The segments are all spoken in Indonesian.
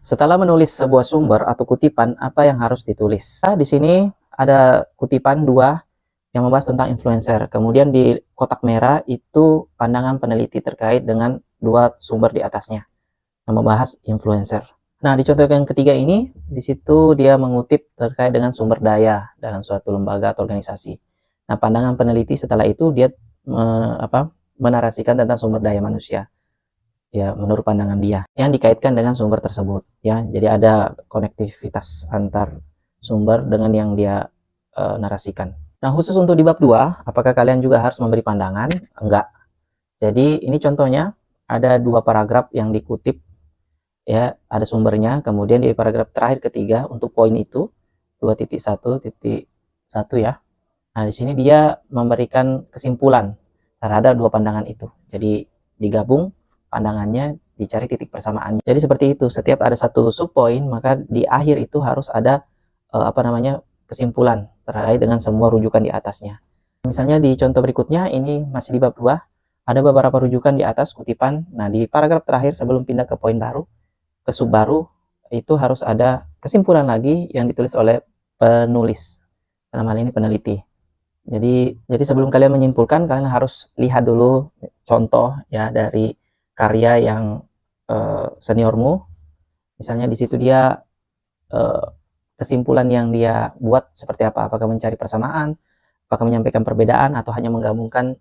Setelah menulis sebuah sumber atau kutipan, apa yang harus ditulis? Di sini ada kutipan 2 yang membahas tentang influencer. Kemudian di kotak merah itu pandangan peneliti terkait dengan 2 sumber di atasnya yang membahas influencer. Nah, di contoh yang ketiga ini, di situ dia mengutip terkait dengan sumber daya dalam suatu lembaga atau organisasi. Nah, pandangan peneliti setelah itu dia menarasikan tentang sumber daya manusia. Ya, menurut pandangan dia yang dikaitkan dengan sumber tersebut, ya. Jadi ada konektivitas antar sumber dengan yang dia narasikan. Nah, khusus untuk di bab 2, apakah kalian juga harus memberi pandangan? Enggak. Jadi ini contohnya ada 2 paragraf yang dikutip, ya, ada sumbernya. Kemudian di paragraf terakhir ketiga untuk poin itu 2.1.1 ya. Nah, di sini dia memberikan kesimpulan terhadap 2 pandangan itu. Jadi digabung pandangannya, dicari titik persamaannya. Jadi seperti itu, setiap ada satu subpoin, maka di akhir itu harus ada kesimpulan terkait dengan semua rujukan di atasnya. Misalnya di contoh berikutnya, ini masih di bab 2, ada beberapa rujukan di atas kutipan. Nah, di paragraf terakhir sebelum pindah ke poin baru, ke sub baru, itu harus ada kesimpulan lagi yang ditulis oleh penulis, dalam hal ini peneliti. Jadi sebelum kalian menyimpulkan, kalian harus lihat dulu contoh ya dari karya yang seniormu. Misalnya di situ dia kesimpulan yang dia buat seperti apa? Apakah mencari persamaan, apakah menyampaikan perbedaan, atau hanya menggabungkan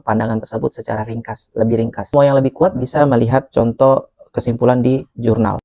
pandangan tersebut secara ringkas, lebih ringkas. Semua yang lebih kuat bisa melihat contoh kesimpulan di jurnal.